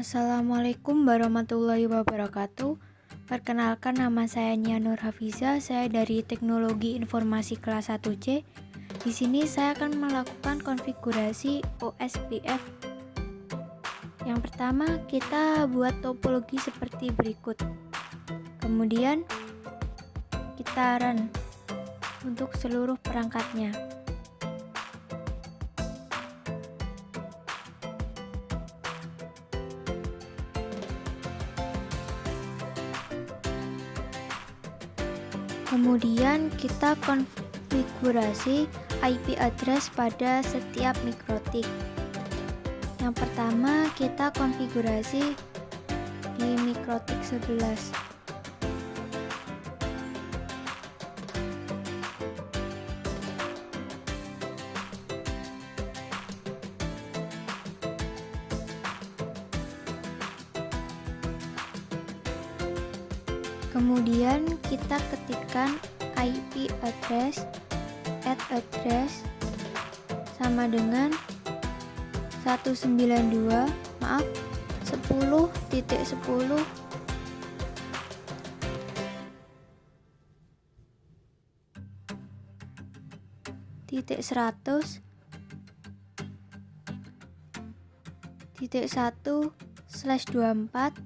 Assalamualaikum warahmatullahi wabarakatuh. Perkenalkan, nama saya Nia Nur Hafiza. Saya dari Teknologi Informasi kelas 1C. Di sini saya akan melakukan konfigurasi OSPF. Yang pertama, kita buat topologi seperti berikut. Kemudian kita run untuk seluruh perangkatnya. Kemudian kita konfigurasi IP address pada setiap mikrotik. Yang pertama kita konfigurasi di mikrotik 11. Kemudian kita ketikkan IP address @address sama dengan 10.10.1.1/24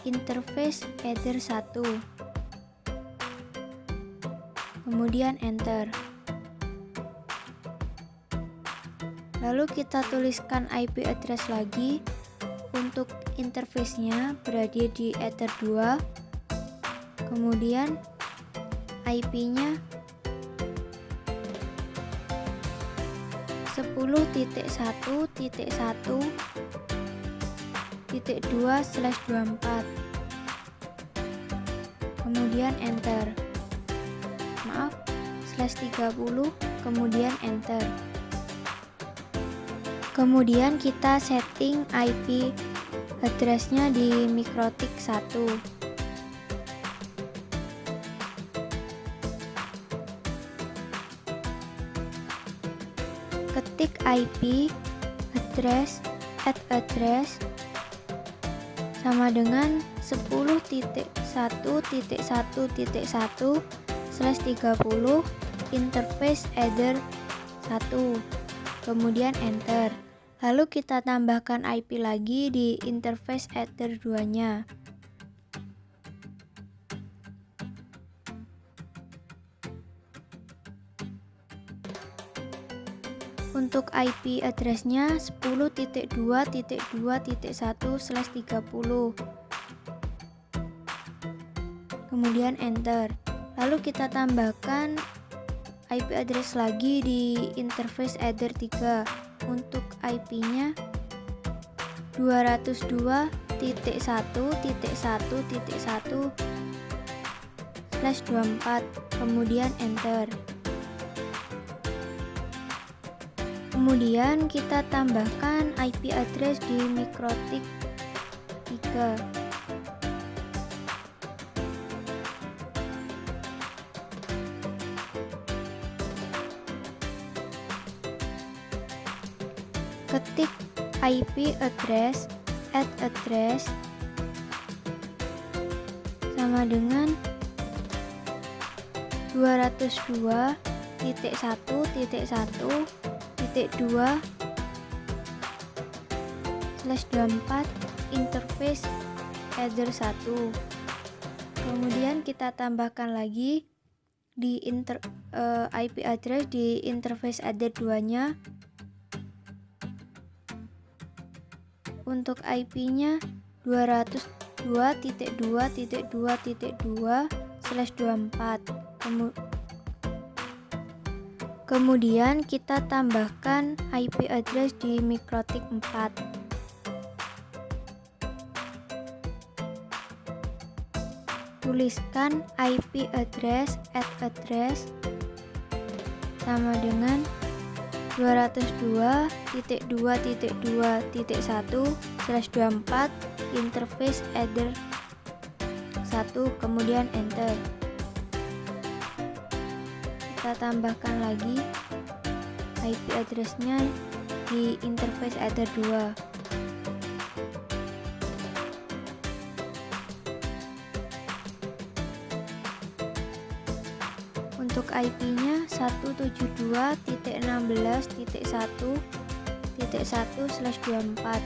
interface header 1. Kemudian enter. Lalu kita tuliskan IP address lagi. Untuk interface-nya berada di ether 2. Kemudian IP-nya 10.1.1.2/24. Kemudian enter. /30, kemudian enter. Kemudian kita setting IP address-nya di mikrotik 1. Ketik IP address @address sama dengan 10.1.1.1/30 interface header 1. Kemudian enter. Lalu kita tambahkan IP lagi di interface header 2-nya. Untuk IP address-nya 10.2.2.1/30. Kemudian enter. Lalu kita tambahkan IP address lagi di interface header 3. Untuk IP-nya 202.1.1.1/24. Kemudian enter. Kemudian kita tambahkan IP address di mikrotik 3. Ketik IP address @address sama dengan 202.1.1.2/24 interface header 1. Kemudian kita tambahkan lagi di IP address di interface header 2-nya. Untuk IP-nya 202.2.2.2/24. Kemudian kita tambahkan IP address di mikrotik 4. Tuliskan IP address @address sama dengan 202.2.2.1/24 interface header 1. Kemudian enter. Kita tambahkan lagi IP address-nya di interface header 2. IP-nya 172.16.1.1/24.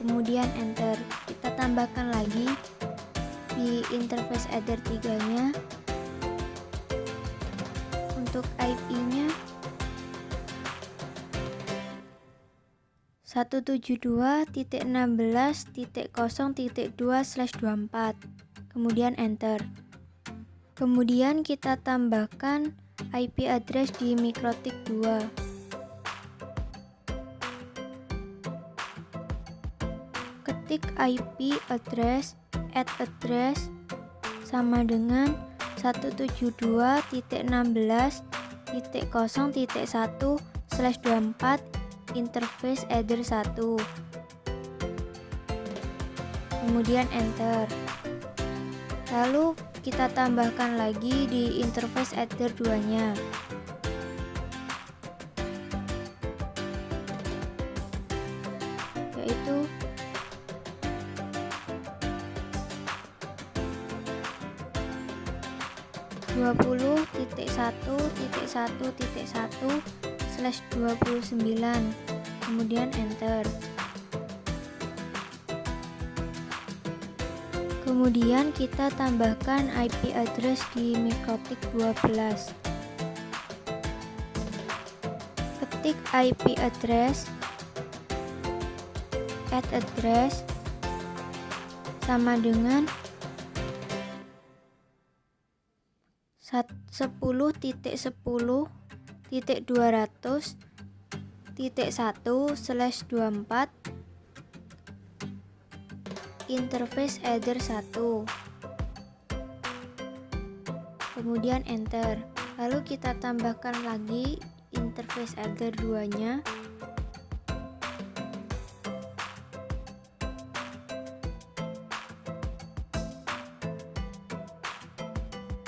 Kemudian enter. Kita tambahkan lagi di interface header 3-nya. Untuk IP-nya 172.16.0.2/24. Kemudian enter. Kemudian kita tambahkan IP address di mikrotik 2. Ketik IP address @address sama dengan 172.16.0.1/24 interface header 1. Kemudian enter. Lalu kita tambahkan lagi di interface header 2-nya. Yaitu 20.1.1.1/29. Kemudian enter. Kemudian kita tambahkan IP address di mikrotik 12. Ketik IP address @address sama dengan 10.10.200.1/24 interface header 1. Kemudian enter. Lalu kita tambahkan lagi interface header 2-nya.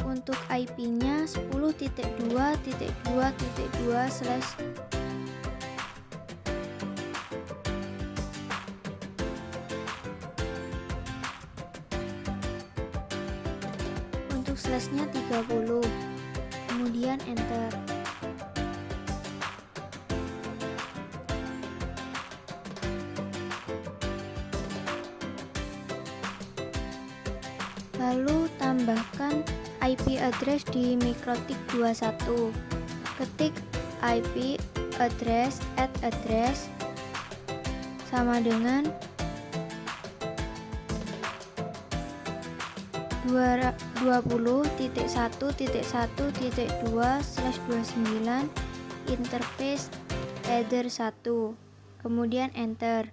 Untuk IP-nya 10.2.2.2/ untuk slashnya 30. Kemudian enter. Lalu tambahkan IP address di mikrotik 21. Ketik IP address @address sama dengan 20.1.1.2/29 interface header 1. Kemudian enter.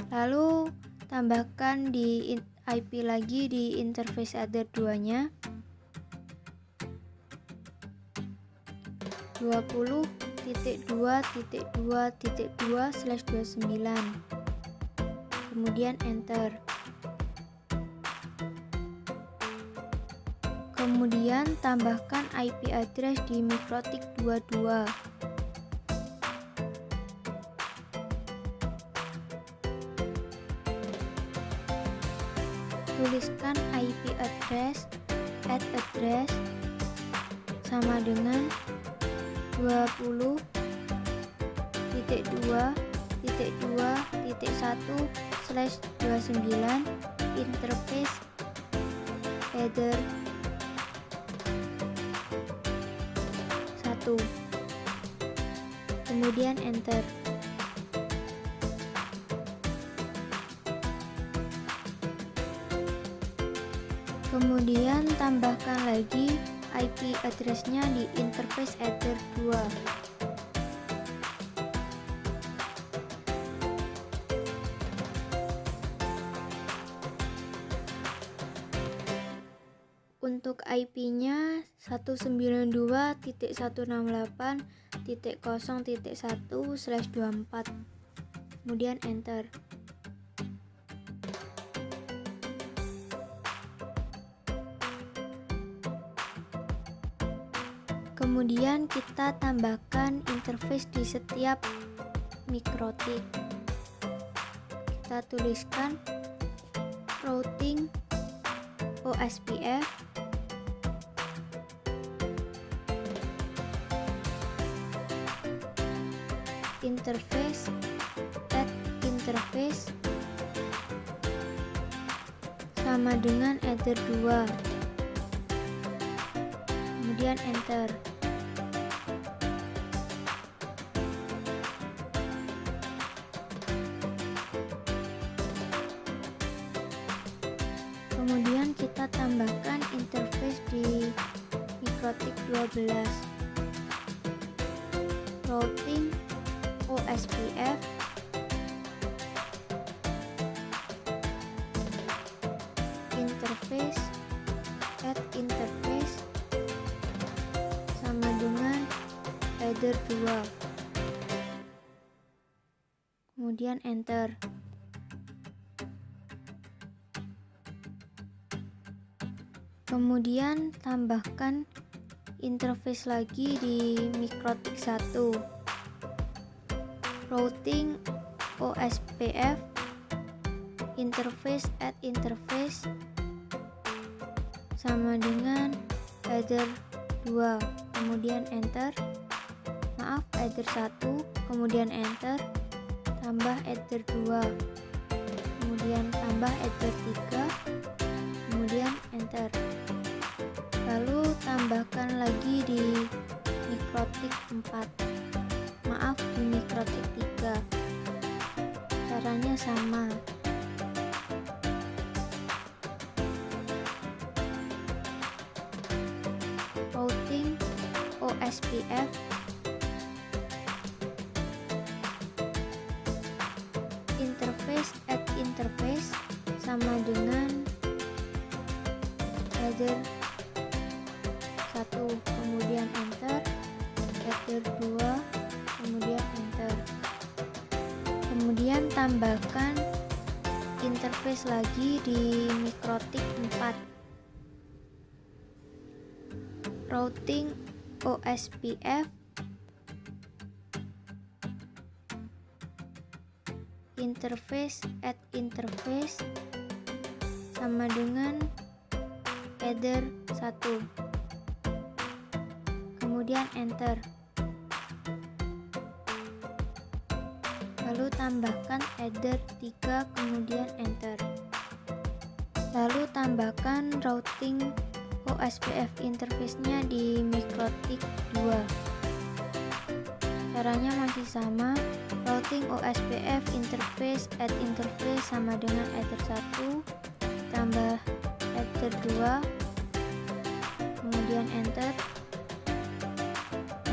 Lalu tambahkan di IP lagi di interface header 2-nya. 20.2.2.29. Kemudian enter. Kemudian tambahkan IP address di mikrotik 22. Tuliskan IP address @address sama dengan 20.2.2.1/29 interface header 1. Kemudian enter. Kemudian tambahkan lagi IP address-nya di interface header 2. Untuk IP-nya 192.168.0.1/24. Kemudian enter. Kemudian kita tambahkan interface di setiap mikrotik. Kita tuliskan routing OSPF interface, add interface sama dengan Ether 2, kemudian enter. Kemudian kita tambahkan interface di MikroTik 12, routing OSPF, interface, add interface sama dengan Ether 2, kemudian enter. Kemudian tambahkan interface lagi di MikroTik 1, routing OSPF, interface, add interface sama dengan Ether 2, kemudian enter. Maaf, Ether 1, kemudian enter, tambah Ether 2, kemudian tambah Ether 3, kemudian enter. Lalu tambahkan lagi di MikroTik 4, maaf, di MikroTik 3. Caranya sama. Routing OSPF, interface, add interface sama dengan Ether 1, kemudian enter, Ether 2, kemudian enter. Kemudian tambahkan interface lagi di MikroTik 4, routing OSPF, interface, add interface sama dengan Ether 1, kemudian enter. Lalu tambahkan Ether 3, kemudian enter. Lalu tambahkan routing OSPF interface-nya di MikroTik 2. Caranya masih sama, routing OSPF interface, add interface sama dengan Ether 1, tambah Ether 2, kemudian enter.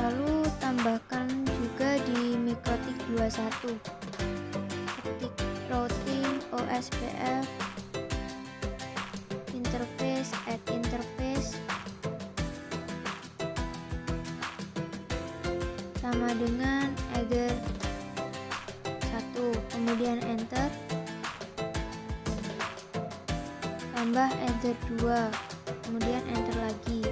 Lalu tambahkan juga di MikroTik 21, ketik routing OSPF interface, add interface sama dengan Ether 1, kemudian enter, tambah Ether 2, kemudian enter lagi.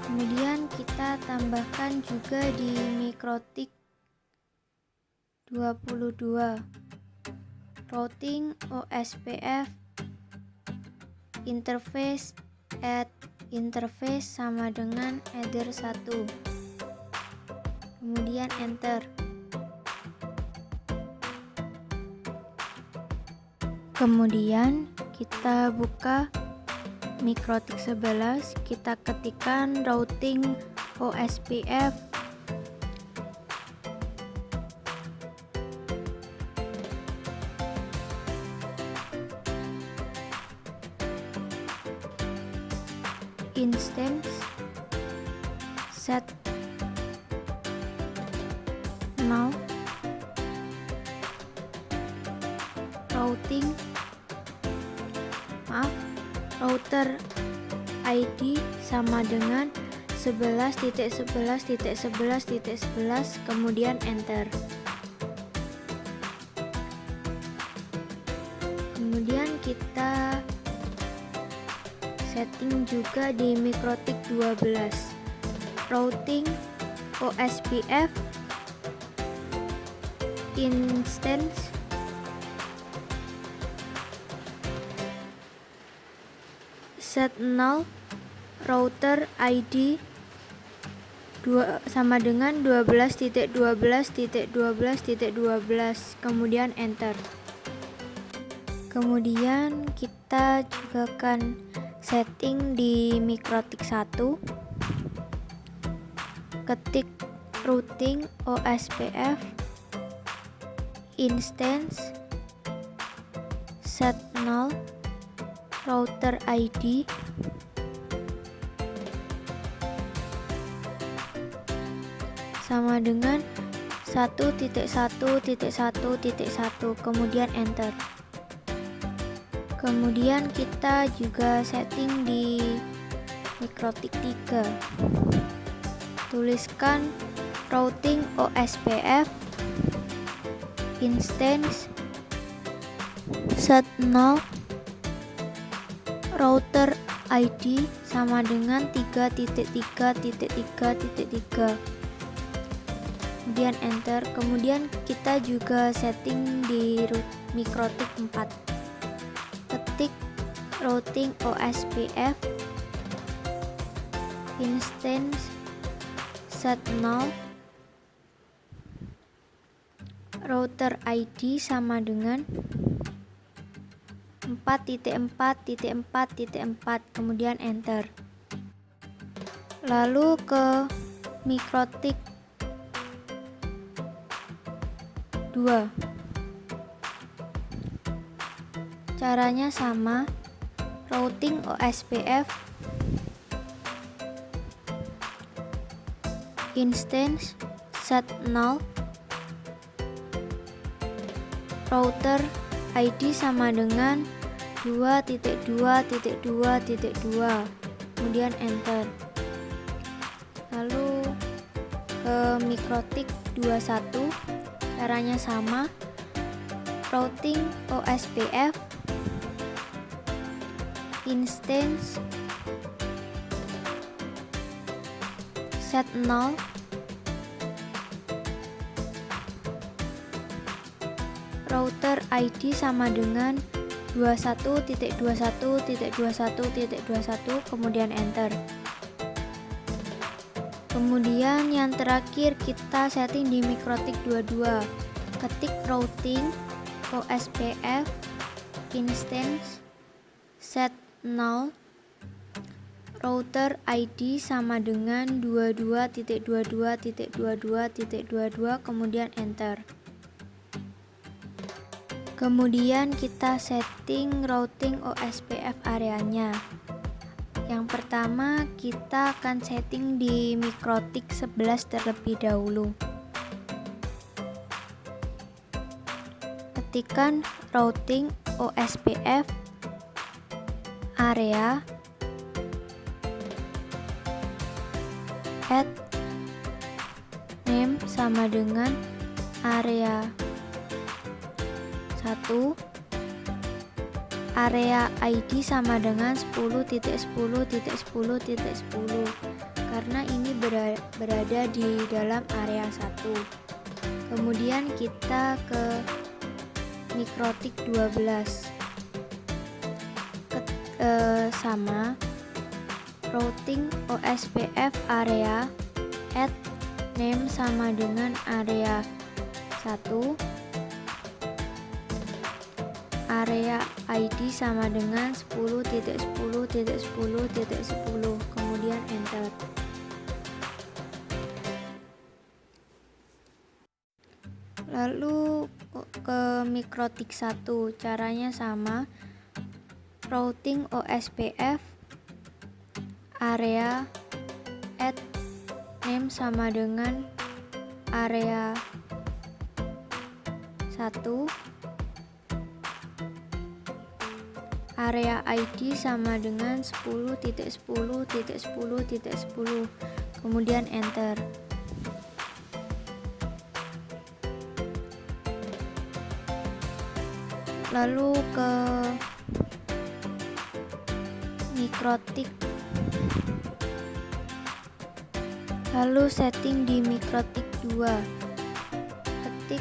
Kemudian kita tambahkan juga di MikroTik 22, routing OSPF interface, add interface sama dengan Ether 1, kemudian enter. Kemudian kita buka MikroTik 11, kita ketikkan routing OSPF instance set now routing, router ID sama dengan 11.11.11.11, kemudian enter. Kemudian kita setting juga di MikroTik 12, routing OSPF instance set null router ID sama dengan 12.12.12.12, kemudian enter. Kemudian kita juga akan setting di mikrotik 1, ketik routing OSPF instance set null router ID sama dengan 1.1.1.1, kemudian enter. Kemudian kita juga setting di mikrotik 3, tuliskan routing OSPF instance set null router ID sama dengan 3.3.3.3, kemudian enter. Kemudian kita juga setting di mikrotik 4, ketik routing OSPF instance set null router ID sama dengan 4.4.4.4, kemudian enter. Lalu ke mikrotik 2, caranya sama, routing OSPF instance set null router ID sama dengan 2.2.2.2, kemudian enter. Lalu ke mikrotik 21, caranya sama, routing OSPF instance set null router ID sama dengan 21.21.21.21, kemudian enter. Kemudian yang terakhir kita setting di mikrotik 22, ketik routing OSPF instance set null router ID sama dengan 22.22.22.22, kemudian enter. Kemudian kita setting routing OSPF areanya. Yang pertama kita akan setting di mikrotik 11 terlebih dahulu. Ketikkan routing OSPF area add name sama dengan area 1, area ID sama dengan 10.10.10.10, karena ini berada di dalam area 1. Kemudian kita ke mikrotik 12, sama routing OSPF area add name sama dengan area 1, area ID sama dengan 10.10.10.10, kemudian enter. Lalu ke mikrotik 1, caranya sama, routing OSPF area add name sama dengan area 1, area ID sama dengan 10.10.10.10, kemudian enter. Lalu ke mikrotik, lalu setting di mikrotik 2, ketik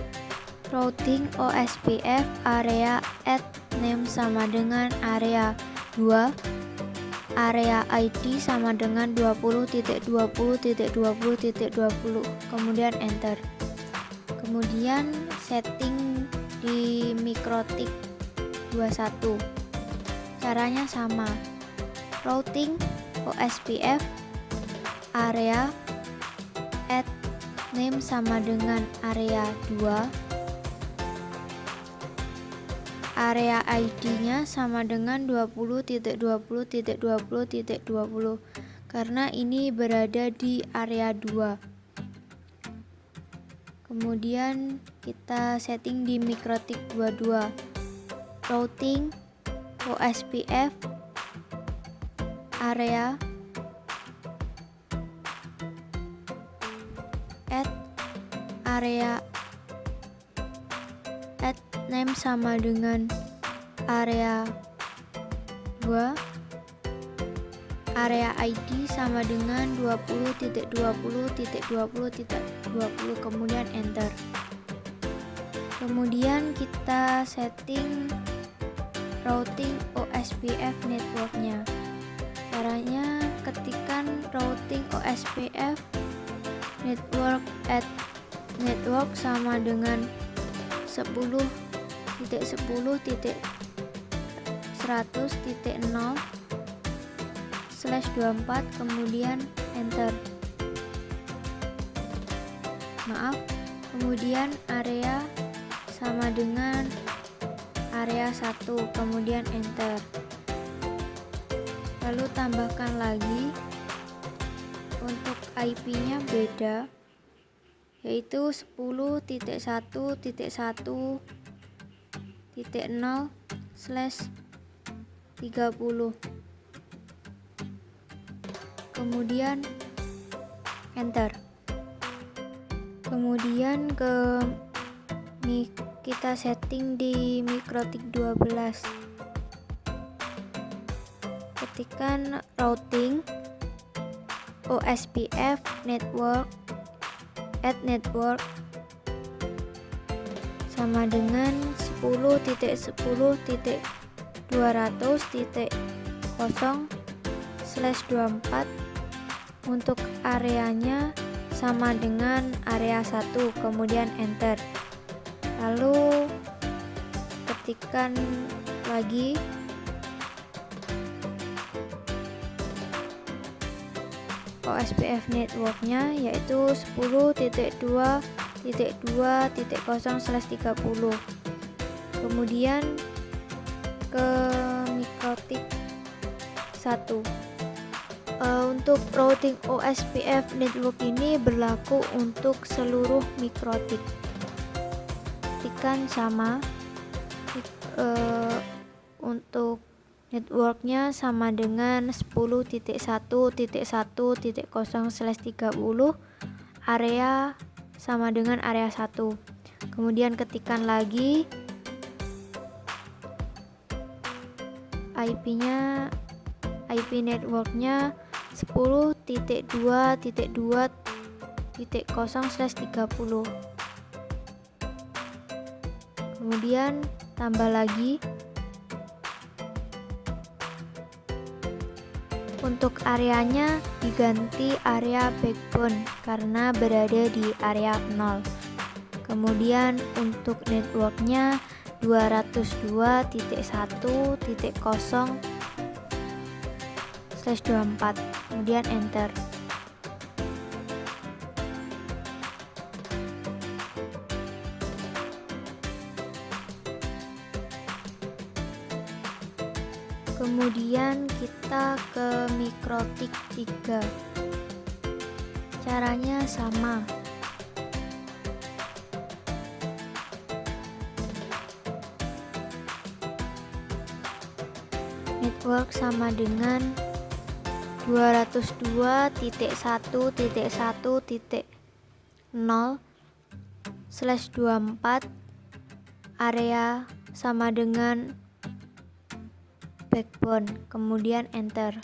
routing OSPF area add name sama dengan area 2, area ID sama dengan 20.20.20.20, kemudian enter. Kemudian setting di MikroTik 21. Caranya sama. Routing OSPF area add name sama dengan area 2. Area ID-nya sama dengan 20.20.20.20 karena ini berada di area 2. Kemudian kita setting di MikroTik 22. Routing OSPF area add area add name sama dengan area 2. Area ID sama dengan 20.20.20.20, kemudian enter. Kemudian kita setting routing OSPF networknya. Caranya ketikkan routing OSPF network add network sama dengan 10.10.100.0/24, kemudian enter. Kemudian area sama dengan area 1, kemudian enter. Lalu tambahkan lagi untuk IP-nya beda, yaitu 10.1.0/30, kemudian enter. Kemudian kita setting di MikroTik 12. Ketikkan routing OSPF network add network sama dengan 10.10.200.0/24. Untuk areanya sama dengan area 1, kemudian enter. Lalu ketikkan lagi OSPF networknya, yaitu 10.2.2.0/30. Kemudian ke MikroTik 1. Untuk routing OSPF network ini berlaku untuk seluruh MikroTik. Ketikkan sama, untuk networknya sama dengan 10.1.1.0/30, area sama dengan area 1. Kemudian ketikkan lagi IP networknya 10.2.2.0/30. Kemudian tambah lagi untuk areanya, diganti area backbone karena berada di area 0. Kemudian untuk networknya 202.1.0/24, kemudian enter. Kemudian kita ke MikroTik 3. Caranya sama. Network sama dengan 202.1.1.0/24, area sama dengan backbone, kemudian enter.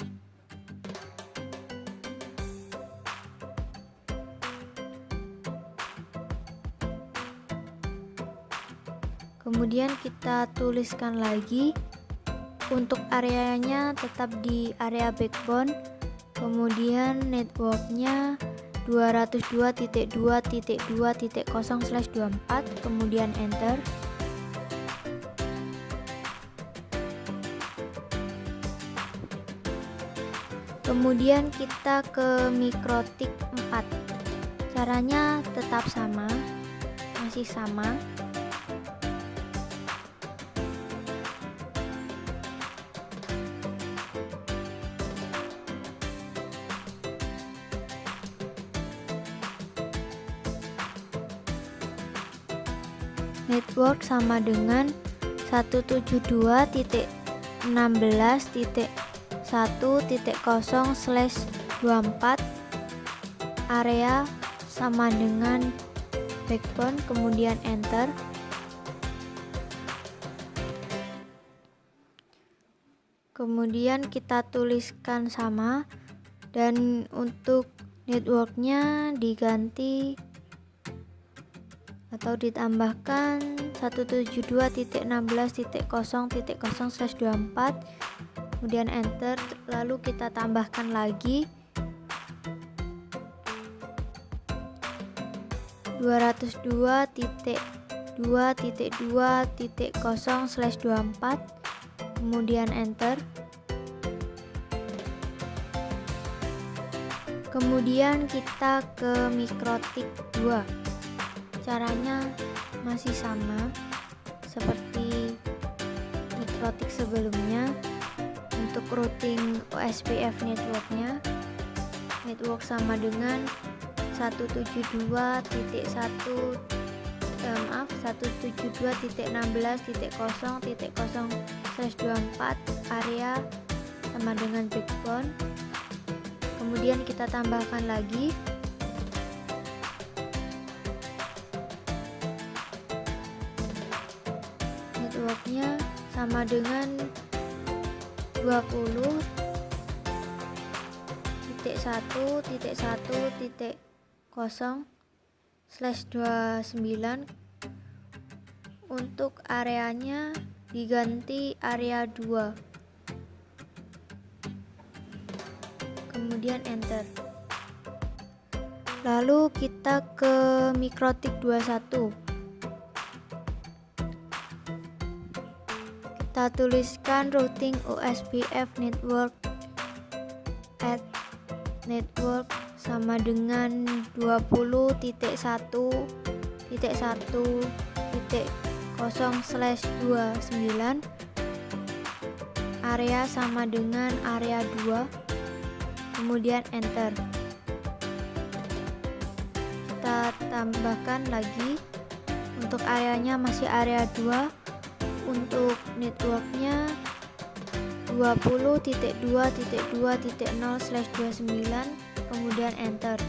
Kemudian kita tuliskan lagi untuk areanya tetap di area backbone, kemudian networknya 202.2.2.0/24, kemudian enter. Kemudian kita ke MikroTik 4. Caranya tetap sama, masih sama. Network sama dengan 172.16.1.0/24, area sama dengan backbone, kemudian enter. Kemudian kita tuliskan sama, dan untuk networknya diganti atau ditambahkan 172.16.0.0/24, kemudian enter. Lalu kita tambahkan lagi 202.2.2.0/24, kemudian enter. Kemudian kita ke MikroTik 2. Caranya masih sama seperti MikroTik sebelumnya. Untuk routing OSPF networknya, network sama dengan 172.16.0.0/24, area sama dengan backbone. Kemudian kita tambahkan lagi networknya sama dengan 20.1.1.0/29. Untuk areanya diganti area 2, kemudian enter. Lalu kita ke MikroTik 21. Kita tuliskan routing OSPF network at network sama dengan 20.1.1.0/29, area sama dengan area 2, kemudian enter. Kita tambahkan lagi, untuk areanya masih area 2, untuk networknya 20.2.2.0/29, kemudian enter.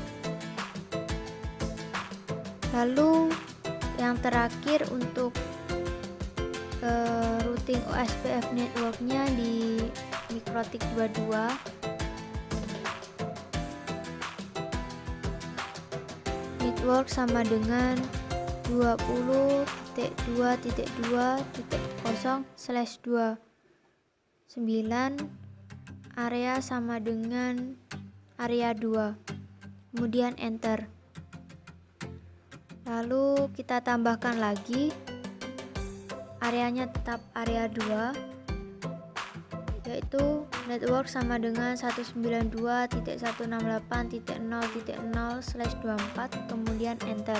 Lalu yang terakhir untuk routing OSPF networknya di MikroTik 22. Network sama dengan 20.2.2.0/29, area sama dengan area 2, kemudian enter. Lalu kita tambahkan lagi, areanya tetap area 2, yaitu network sama dengan 192.168.0.0/24, kemudian enter.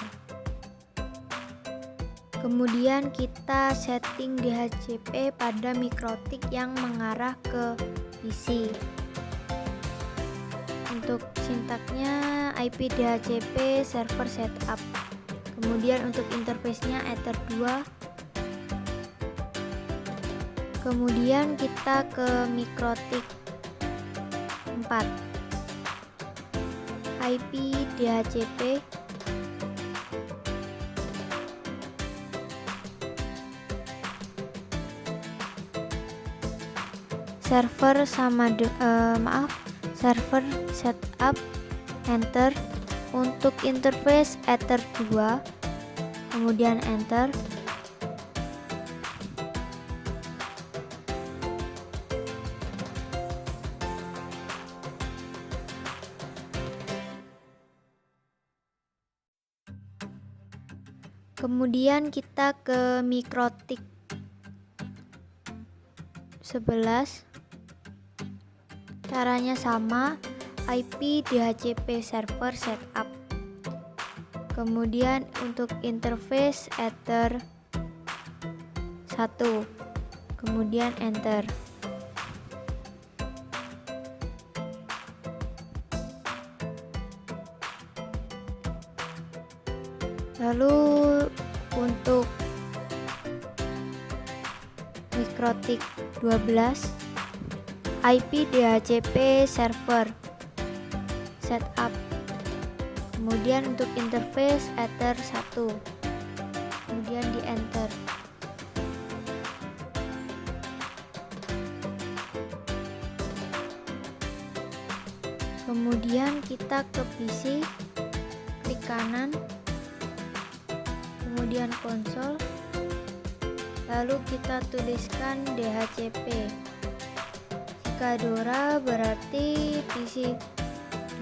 Kemudian kita setting DHCP pada MikroTik yang mengarah ke PC. Untuk sintaknya IP DHCP server setup. Kemudian untuk interface-nya Ether 2. Kemudian kita ke MikroTik 4. IP DHCP server server setup, enter. Untuk interface Ether 2, kemudian enter. Kemudian kita ke MikroTik 11. Caranya sama, IP DHCP server setup. Kemudian untuk interface Ether 1. Kemudian enter. Lalu untuk MikroTik 12, IP DHCP server setup. Kemudian untuk interface Ether 1. Kemudian di enter. Kemudian kita ke PC, klik kanan, kemudian konsol, lalu kita tuliskan DHCP. Jika DORA berarti PC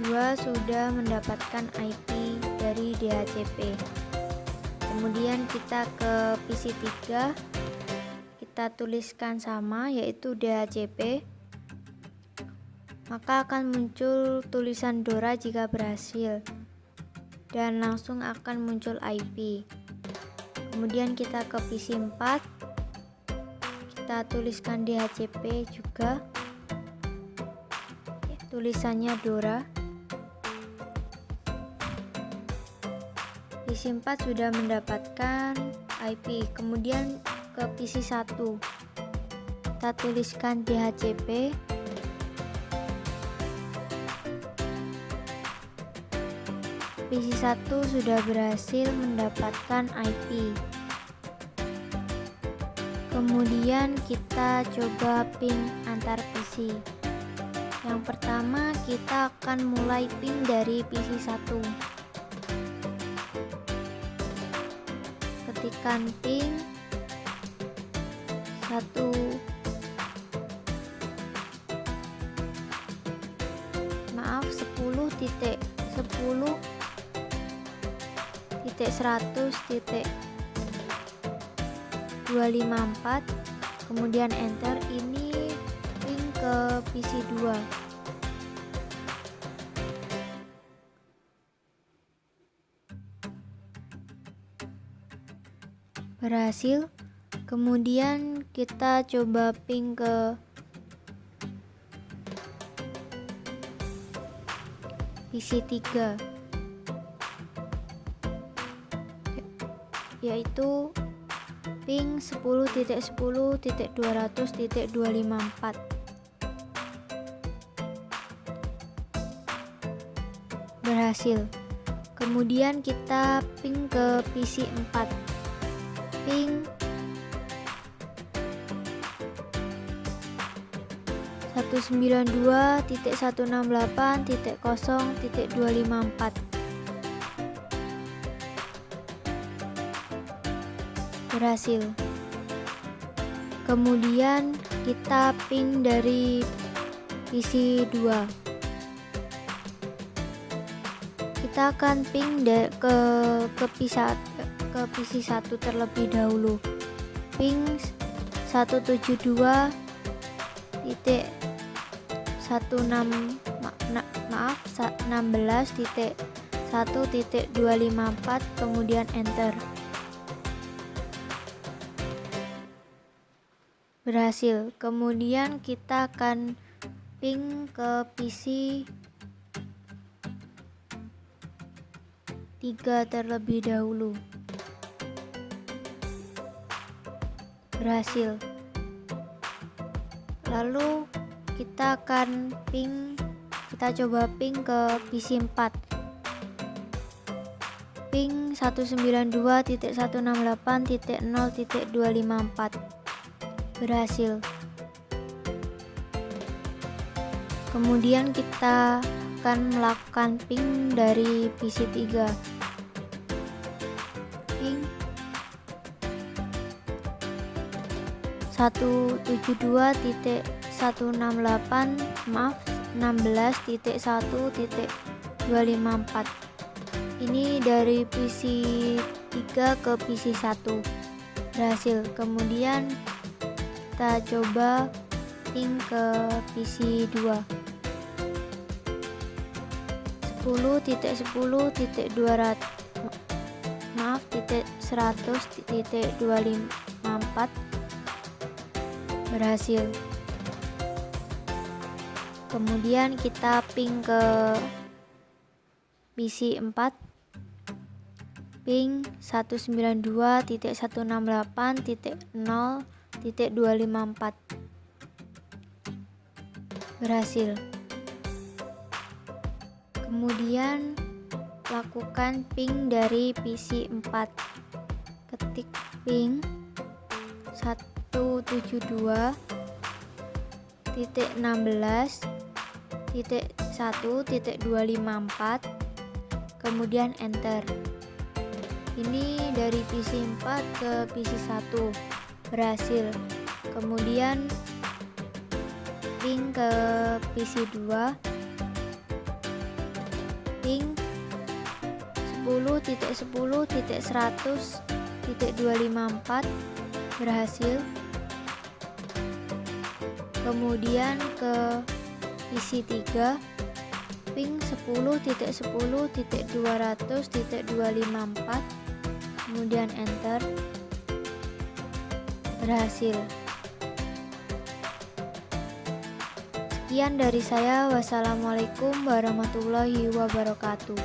2 sudah mendapatkan IP dari DHCP. Kemudian kita ke PC 3, kita tuliskan sama, yaitu DHCP. Maka akan muncul tulisan DORA jika berhasil, dan langsung akan muncul IP. Kemudian kita ke PC 4, kita tuliskan DHCP juga, tulisannya DORA. PC 4 sudah mendapatkan IP. Kemudian ke PC 1, kita tuliskan DHCP. PC 1 sudah berhasil mendapatkan IP. Kemudian kita coba ping antar PC. Yang pertama kita akan mulai ping dari PC 1. Ketikkan ping 1 maaf 10.10.100.254, kemudian enter. Ini ping ke PC 2. Berhasil. Kemudian kita coba ping ke PC 3, yaitu ping 10.10.200.254. Berhasil. Kemudian kita ping ke PC 4, ping 192.168.0.254. Berhasil. Kemudian kita ping dari PC 2. Kita akan ping ke PC 1 terlebih dahulu. Ping 16.1.254, kemudian enter. Berhasil. Kemudian kita akan ping ke PC 3 terlebih dahulu. Berhasil. Lalu kita akan kita coba ping ke PC 4, ping 192.168.0.254. Berhasil. Kemudian kita akan melakukan ping dari PC 3, ping 16.1.254. Ini dari PC 3 ke PC 1 berhasil. Kemudian kita coba ping ke PC 2 10.10.200 maaf titik 100.254 berhasil. Kemudian kita ping ke PC 4 ping 192.168.0.254 berhasil. Kemudian lakukan ping dari PC 4, ketik ping 172.16.1.254 kemudian enter. Ini dari PC 4 ke PC 1 berhasil. Kemudian ping ke PC 2 ping 10.10.100.254 berhasil. Kemudian ke PC 3 ping 10.10.200.254 kemudian enter, berhasil. Sekian dari saya. Wassalamualaikum warahmatullahi wabarakatuh.